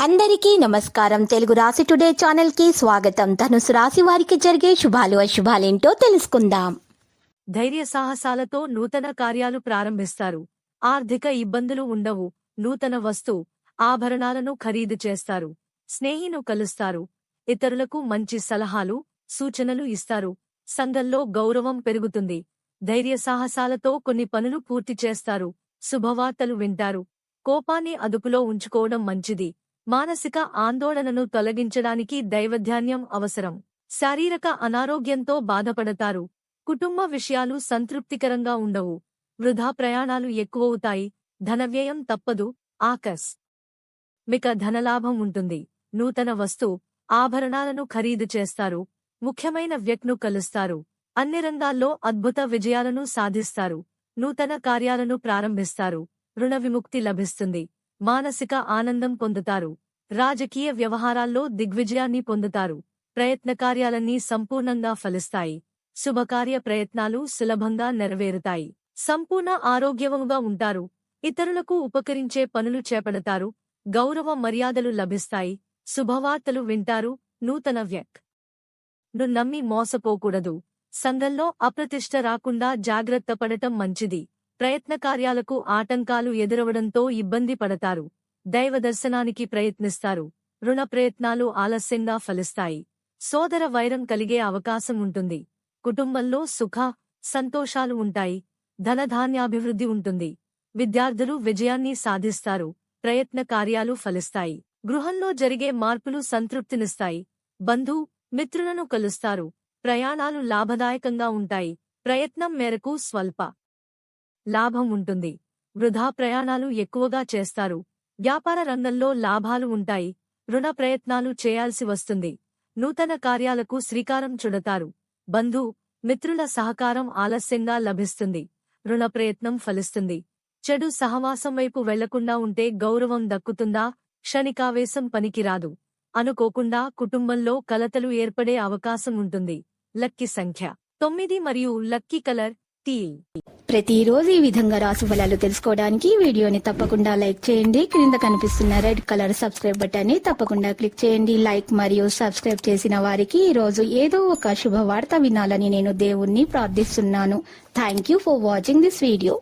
అందరికీ నమస్కారం. తెలుగు రాశి టుడే ఛానల్ కి స్వాగతం. ధనుసు రాశి వారికి జరిగే శుభాలు అశుభాలేంటో తెలుసుకుందాం. ధైర్య సాహసాలతో నూతన కార్యాలు ప్రారంభిస్తారు. ఆర్థిక ఇబ్బందులు ఉండవు. నూతన ఆభరణాలను ఖరీదు చేస్తారు. స్నేహిను కలుస్తారు. ఇతరులకు మంచి సలహాలు, సూచనలు ఇస్తారు. సంఘంలో గౌరవం పెరుగుతుంది. ధైర్య సాహసాలతో కొన్ని పనులు పూర్తి చేస్తారు. శుభవార్తలు వింటారు. కోపాన్ని అదుపులో ఉంచుకోవడం మంచిది. మానసిక ఆందోళనను తొలగించడానికి దైవధ్యానం అవసరం. శారీరక అనారోగ్యంతో బాధపడతారు. కుటుంబ విషయాలు సంతృప్తికరంగా ఉండవు. వృధా ప్రయాణాలు ఎక్కువవుతాయి. ధనవ్యయం తప్పదు. మిక ధనలాభం ఉంటుంది. నూతన ఆభరణాలను ఖరీదు చేస్తారు. ముఖ్యమైన వ్యక్తిను కలుస్తారు. అన్ని రంగాల్లో అద్భుత విజయాలను సాధిస్తారు. నూతన కార్యాలను ప్రారంభిస్తారు. రుణ విముక్తి లభిస్తుంది. మానసిక ఆనందం పొందుతారు. రాజకీయ వ్యవహారాల్లో దిగ్విజయాన్ని పొందుతారు. ప్రయత్న కార్యాలన్నీ సంపూర్ణంగా ఫలిస్తాయి. శుభకార్య ప్రయత్నాలు సులభంగా నెరవేరుతాయి. సంపూర్ణ ఆరోగ్యవంగా ఉంటారు. ఇతరులకు ఉపకరించే పనులు చేపడతారు. గౌరవ మర్యాదలు లభిస్తాయి. శుభవార్తలు వింటారు. నూతన ను నమ్మి మోసపోకూడదు. సంఘంలో అప్రతిష్ట రాకుండా జాగ్రత్త పడటం మంచిది. ప్రయత్న కార్యాలకు ఆటంకాలు ఎదురవడంతో ఇబ్బంది పడతారు. దైవ దర్శనానికి ప్రయత్నిస్తారు. రుణ ప్రయత్నాలు ఆలస్యంగా ఫలిస్తాయి. సోదర వైరం కలిగే అవకాశం ఉంటుంది. కుటుంబంలో సంతోషాలు ఉంటాయి. ధనధాన్యాభివృద్ధి ఉంటుంది. విద్యార్థులు విజయాన్ని సాధిస్తారు. ప్రయత్న కార్యాలు ఫలిస్తాయి. గృహంలో జరిగే మార్పులు సంతృప్తినిస్తాయి. మిత్రులను కలుస్తారు. ప్రయాణాలు లాభదాయకంగా ఉంటాయి. ప్రయత్నం మేరకు స్వల్ప లాభం ఉంటుంది. వృధా ప్రయాణాలు ఎక్కువగా చేస్తారు. వ్యాపార రంగంలో లాభాలు ఉంటాయి. రుణ ప్రయత్నాలు చేయాల్సి వస్తుంది. నూతన కార్యాలకు శ్రీకారం చుడతారు. మిత్రుల సహకారం ఆలస్యంగా లభిస్తుంది. రుణ ప్రయత్నం ఫలిస్తుంది. చెడు సహవాసం వైపు వెళ్లకుండా ఉంటే గౌరవం దక్కుతుందా? క్షణికావేశం పనికిరాదు. అనుకోకుండా కుటుంబంలో కలతలు ఏర్పడే అవకాశం ఉంటుంది. లక్కీ సంఖ్య 9 మరియు లక్కీ కలర్ టీల్. ప్రతిరోజు ఈ విధంగా రాశి ఫలాలు తెలుసుకోవడానికి వీడియోని తప్పకుండా లైక్ చేయండి. క్రింద కనిపిస్తున్న రెడ్ కలర్ సబ్స్క్రైబ్ బటన్ ని తప్పకుండా క్లిక్ చేయండి. లైక్ మరియు సబ్స్క్రైబ్ చేసిన వారికి ఈ రోజు ఏదో ఒక శుభవార్త వినాలని నేను దేవుణ్ణి ప్రార్థిస్తున్నాను. Thank you for watching this video.